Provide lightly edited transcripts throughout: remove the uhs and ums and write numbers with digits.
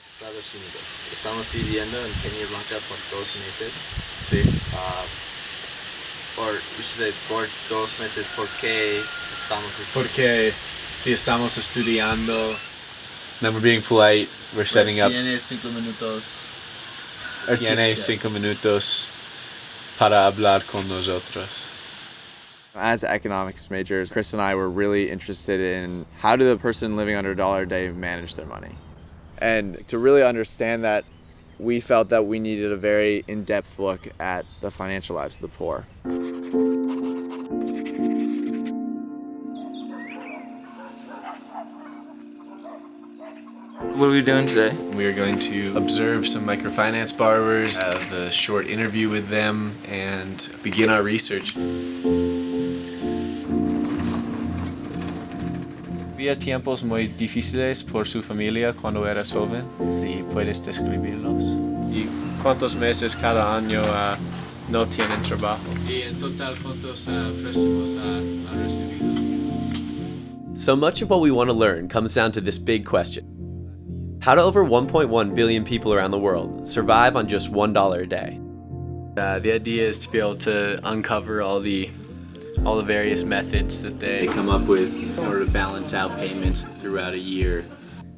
los Estados Unidos. Estamos viviendo en Peña por 2 meses. Sí. Por 2 meses, ¿por qué estamos estudiando? Porque si estamos estudiando, then we're being polite, we're setting up. Tienes 5 minutos. Tiene 5 minutos para hablar con nosotros. As economics majors, Chris and I were really interested in how do the person living under $1 a day manage their money. And to really understand that, we felt that we needed a very in-depth look at the financial lives of the poor. What are we doing today? We are going to observe some microfinance borrowers, have a short interview with them, and begin our research. Había tiempos muy difíciles por su familia cuando eras joven y puedes describirlos. ¿Y cuántos meses cada año no tienen trabajo? Y en total, ¿cuántos préstamos ha recibido? So much of what we want to learn comes down to this big question. How do over 1.1 billion people around the world survive on just $1 a day? The idea is to be able to uncover all the various methods that they come up with in order to balance out payments throughout a year.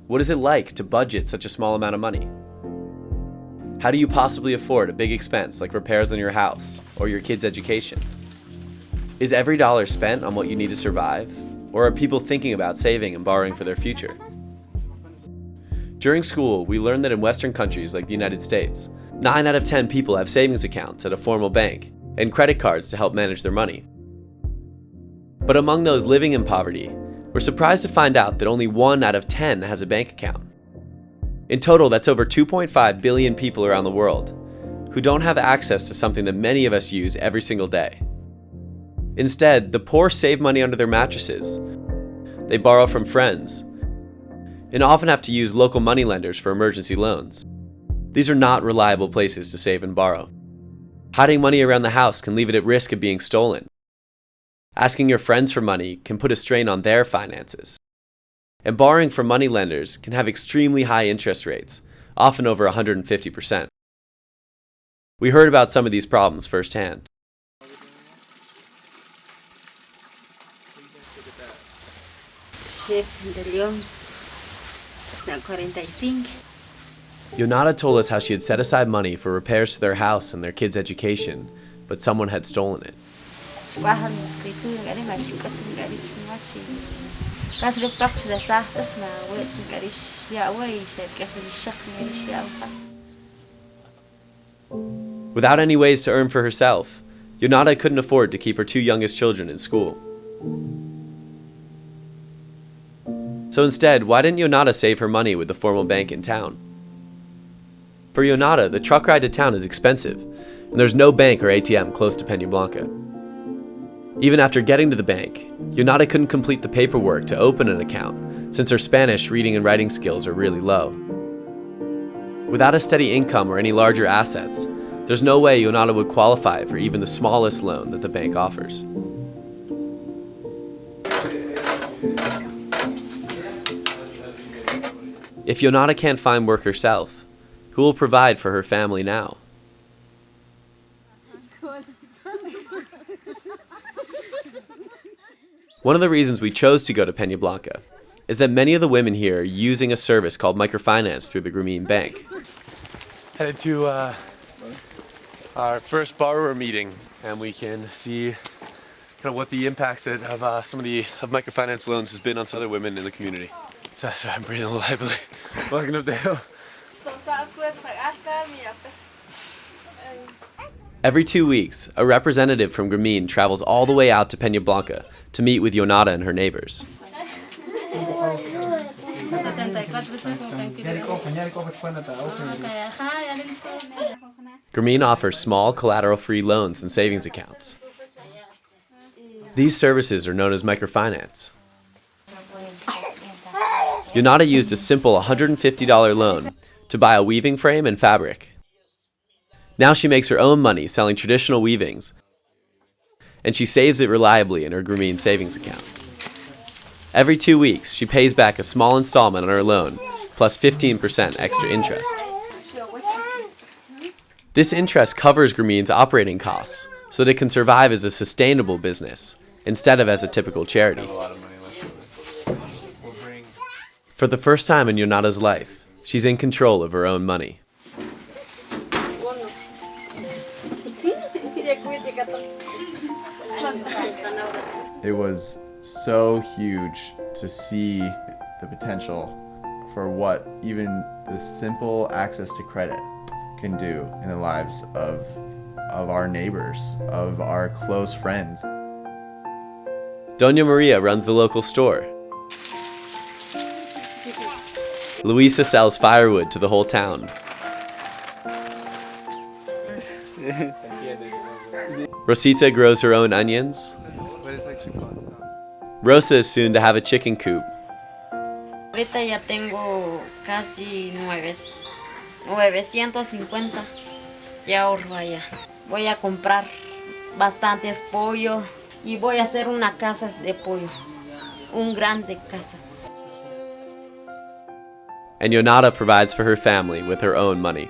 What is it like to budget such a small amount of money? How do you possibly afford a big expense like repairs on your house or your kid's education? Is every dollar spent on what you need to survive? Or are people thinking about saving and borrowing for their future? During school, we learned that in Western countries like the United States, 9 out of 10 people have savings accounts at a formal bank and credit cards to help manage their money. But among those living in poverty, we're surprised to find out that only 1 out of 10 has a bank account. In total, that's over 2.5 billion people around the world who don't have access to something that many of us use every single day. Instead, the poor save money under their mattresses. They borrow from friends, and often have to use local moneylenders for emergency loans. These are not reliable places to save and borrow. Hiding money around the house can leave it at risk of being stolen. Asking your friends for money can put a strain on their finances. And borrowing from moneylenders can have extremely high interest rates, often over 150%. We heard about some of these problems firsthand. Yonata told us how she had set aside money for repairs to their house and their kids' education, but someone had stolen it. Without any ways to earn for herself, Yonata couldn't afford to keep her 2 youngest children in school. So instead, why didn't Yonata save her money with the formal bank in town? For Yonata, the truck ride to town is expensive, and there's no bank or ATM close to Peña Blanca. Even after getting to the bank, Yonata couldn't complete the paperwork to open an account, since her Spanish reading and writing skills are really low. Without a steady income or any larger assets, there's no way Yonata would qualify for even the smallest loan that the bank offers. If Yonata can't find work herself, who will provide for her family now? One of the reasons we chose to go to Peña Blanca is that many of the women here are using a service called Microfinance through the Grameen Bank. Headed to our first borrower meeting, and we can see kind of what the impacts of some of microfinance loans has been on some other women in the community. Sorry, I'm breathing a little heavily. Walking up the hill. Every 2 weeks, a representative from Grameen travels all the way out to Peña Blanca to meet with Yonata and her neighbors. Grameen offers small collateral-free loans and savings accounts. These services are known as microfinance. Yonata used a simple $150 loan to buy a weaving frame and fabric. Now she makes her own money selling traditional weavings, and she saves it reliably in her Grameen savings account. Every 2 weeks, she pays back a small installment on her loan plus 15% extra interest. This interest covers Grameen's operating costs so that it can survive as a sustainable business instead of as a typical charity. For the first time in Yonada's life, she's in control of her own money. It was so huge to see the potential for what even the simple access to credit can do in the lives of our neighbors, of our close friends. Doña Maria runs the local store. Luisa sells firewood to the whole town. Rosita grows her own onions. Rosa is soon to have a chicken coop. Ahorita ya tengo casi 950. Ya ahorro allá. Voy a comprar bastantes pollo y voy a hacer una casa de pollo. Un grande casa. And Yonada provides for her family with her own money.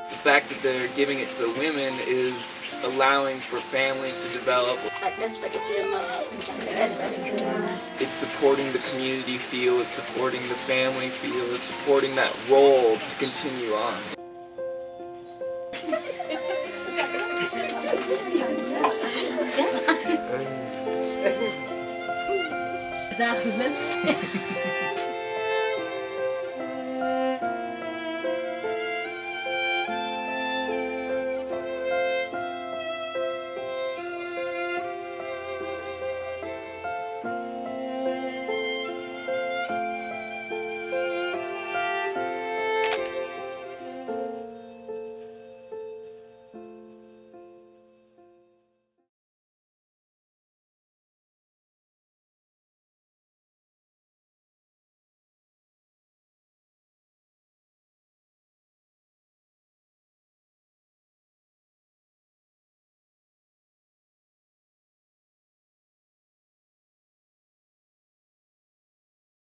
The fact that they're giving it to the women is allowing for families to develop. It's supporting the community feel, it's supporting the family feel, it's supporting that role to continue on. Is that